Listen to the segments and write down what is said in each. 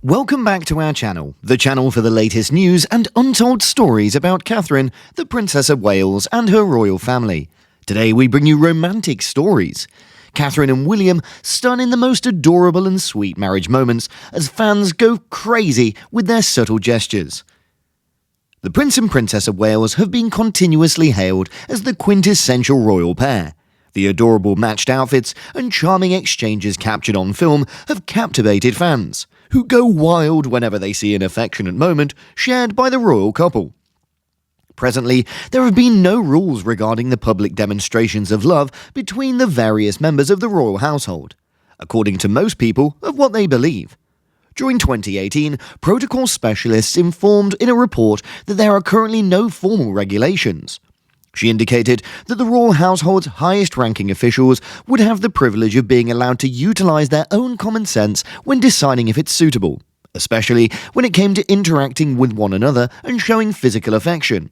Welcome back to our channel, the channel for the latest news and untold stories about Catherine, the Princess of Wales and her royal family. Today we bring you romantic stories. Catherine and William stun in the most adorable and sweet marriage moments as fans go crazy with their subtle gestures. The Prince and Princess of Wales have been continuously hailed as the quintessential royal pair. The adorable matched outfits and charming exchanges captured on film have captivated fans, who go wild whenever they see an affectionate moment shared by the royal couple. Presently, there have been no rules regarding the public demonstrations of love between the various members of the royal household, according to most people of what they believe. During 2018, protocol specialists informed in a report that there are currently no formal regulations. She indicated that the royal household's highest-ranking officials would have the privilege of being allowed to utilize their own common sense when deciding if it's suitable, especially when it came to interacting with one another and showing physical affection.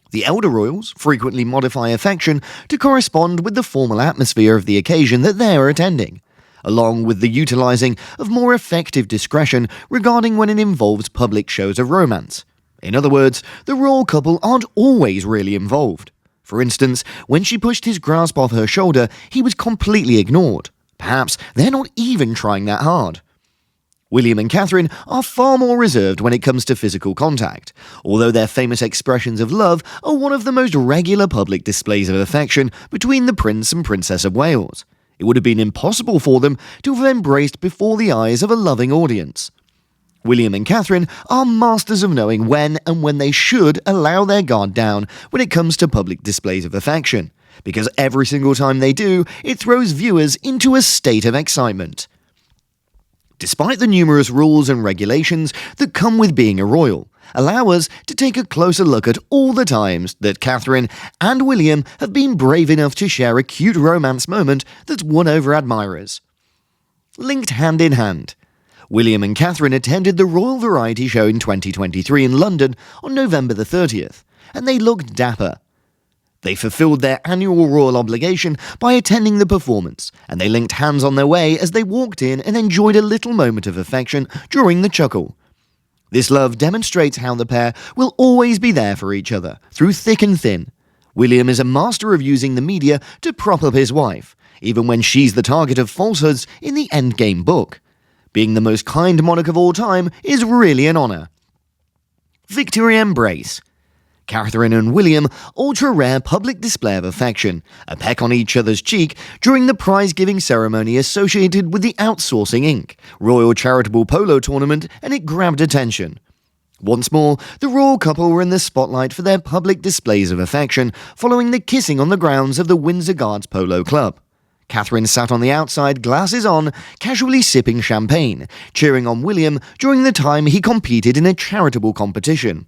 The elder royals frequently modify affection to correspond with the formal atmosphere of the occasion that they are attending, along with the utilizing of more effective discretion regarding when it involves public shows of romance. In other words, the royal couple aren't always really involved. For instance, when she pushed his grasp off her shoulder, he was completely ignored. Perhaps they're not even trying that hard. William and Catherine are far more reserved when it comes to physical contact, although their famous expressions of love are one of the most regular public displays of affection between the Prince and Princess of Wales. It would have been impossible for them to have embraced before the eyes of a loving audience. William and Catherine are masters of knowing when and when they should allow their guard down when it comes to public displays of affection, because every single time they do, it throws viewers into a state of excitement. Despite the numerous rules and regulations that come with being a royal, allow us to take a closer look at all the times that Catherine and William have been brave enough to share a cute romance moment that's won over admirers. Linked hand in hand, William and Catherine attended the Royal Variety Show in 2023 in London on November the 30th, and they looked dapper. They fulfilled their annual royal obligation by attending the performance, and they linked hands on their way as they walked in and enjoyed a little moment of affection during the chuckle. This love demonstrates how the pair will always be there for each other, through thick and thin. William is a master of using the media to prop up his wife, even when she's the target of falsehoods in the Endgame book. Being the most kind monarch of all time is really an honour. Victory Embrace. Catherine and William, ultra-rare public display of affection, a peck on each other's cheek during the prize-giving ceremony associated with the Outsourcing Inc. Royal Charitable Polo Tournament, and it grabbed attention. Once more, the royal couple were in the spotlight for their public displays of affection following the kissing on the grounds of the Windsor Guards Polo Club. Catherine sat on the outside, glasses on, casually sipping champagne, cheering on William during the time he competed in a charitable competition.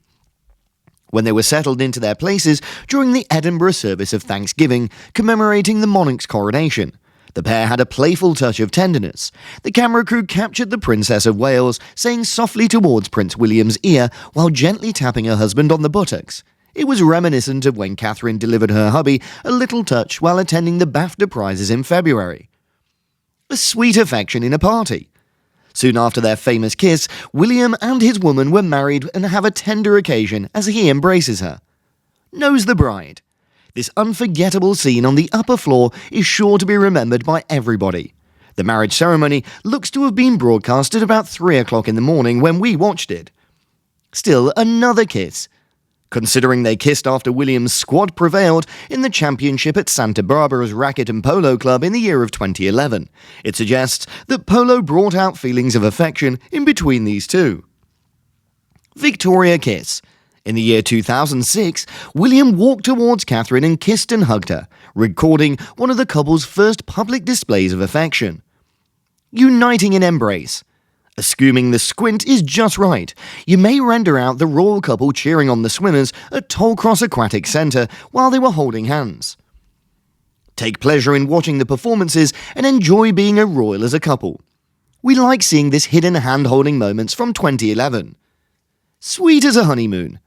When they were settled into their places during the Edinburgh service of Thanksgiving, commemorating the monarch's coronation, the pair had a playful touch of tenderness. The camera crew captured the Princess of Wales saying softly towards Prince William's ear while gently tapping her husband on the buttocks. It was reminiscent of when Catherine delivered her hubby a little touch while attending the BAFTA prizes in February. A sweet affection in a party. Soon after their famous kiss, William and his woman were married and have a tender occasion as he embraces her. Knows the bride. This unforgettable scene on the upper floor is sure to be remembered by everybody. The marriage ceremony looks to have been broadcast at about 3 o'clock in the morning when we watched it. Still another kiss. Considering they kissed after William's squad prevailed in the championship at Santa Barbara's Racquet and Polo Club in the year of 2011, it suggests that polo brought out feelings of affection in between these two. Victoria Kiss. In the year 2006, William walked towards Catherine and kissed and hugged her, recording one of the couple's first public displays of affection. Uniting in embrace. Assuming the squint is just right, you may render out the royal couple cheering on the swimmers at Tollcross Aquatic Centre while they were holding hands. Take pleasure in watching the performances and enjoy being a royal as a couple. We like seeing this hidden hand-holding moments from 2011. Sweet as a honeymoon.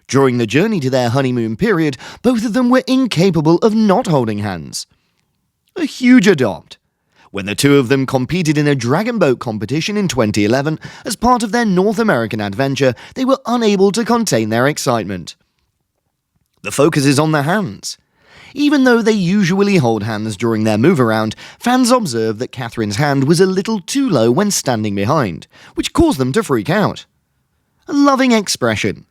During the journey to their honeymoon period, both of them were incapable of not holding hands. A huge adopt. When the two of them competed in a dragon boat competition in 2011 as part of their North American adventure, they were unable to contain their excitement. The focus is on their hands. Even though they usually hold hands during their move around, fans observed that Catherine's hand was a little too low when standing behind, which caused them to freak out. A loving expression.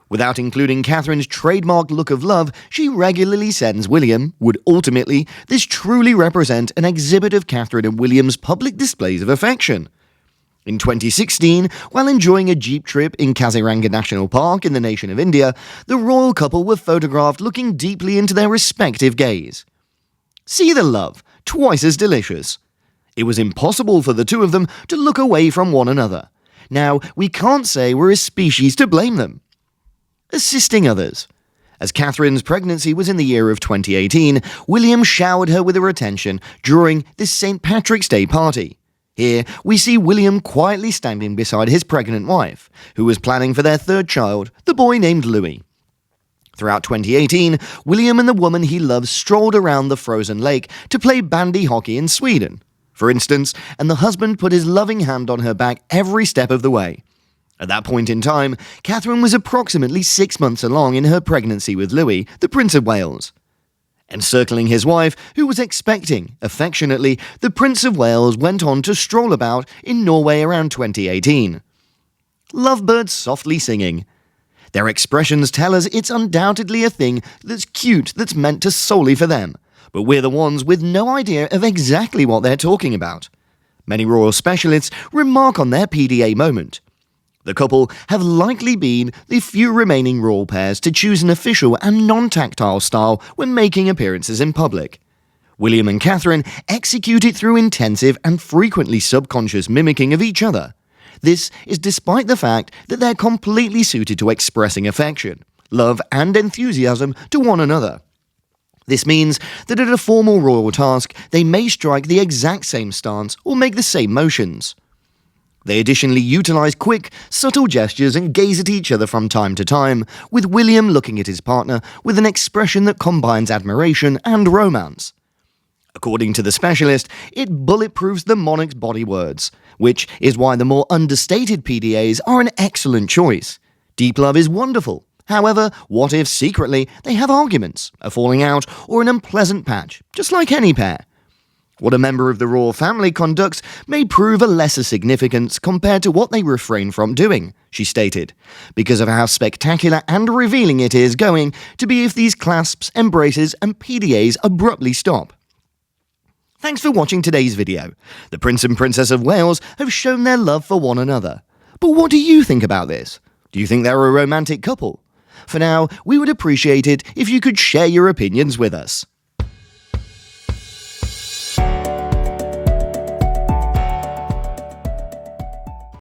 Without including Catherine's trademark look of love she regularly sends William, would ultimately this truly represent an exhibit of Catherine and William's public displays of affection? In 2016, while enjoying a jeep trip in Kaziranga National Park in the nation of India, the royal couple were photographed looking deeply into their respective gaze. See the love, twice as delicious. It was impossible for the two of them to look away from one another. Now, we can't say we're a species to blame them. Assisting others. As Catherine's pregnancy was in the year of 2018, William showered her with her attention during this St. Patrick's Day party. Here, we see William quietly standing beside his pregnant wife, who was planning for their third child, the boy named Louis. Throughout 2018, William and the woman he loves strolled around the frozen lake to play bandy hockey in Sweden, for instance, and the husband put his loving hand on her back every step of the way. At that point in time, Catherine was approximately 6 months along in her pregnancy with Louis, the Prince of Wales. Encircling his wife, who was expecting, affectionately, the Prince of Wales went on to stroll about in Norway around 2018. Lovebirds softly singing. Their expressions tell us it's undoubtedly a thing that's cute that's meant to solely for them, but we're the ones with no idea of exactly what they're talking about. Many royal specialists remark on their PDA moment. The couple have likely been the few remaining royal pairs to choose an official and non-tactile style when making appearances in public. William and Catherine execute it through intensive and frequently subconscious mimicking of each other. This is despite the fact that they're completely suited to expressing affection, love and enthusiasm to one another. This means that at a formal royal task, they may strike the exact same stance or make the same motions. They additionally utilize quick, subtle gestures and gaze at each other from time to time, with William looking at his partner with an expression that combines admiration and romance. According to the specialist, it bulletproofs the monarch's body words, which is why the more understated PDAs are an excellent choice. Deep love is wonderful. However, what if secretly they have arguments, a falling out, or an unpleasant patch, just like any pair? What a member of the royal family conducts may prove a lesser significance compared to what they refrain from doing, she stated, because of how spectacular and revealing it is going to be if these clasps, embraces, and PDAs abruptly stop. Thanks for watching today's video. The Prince and Princess of Wales have shown their love for one another. But what do you think about this? Do you think they're a romantic couple? For now, we would appreciate it if you could share your opinions with us.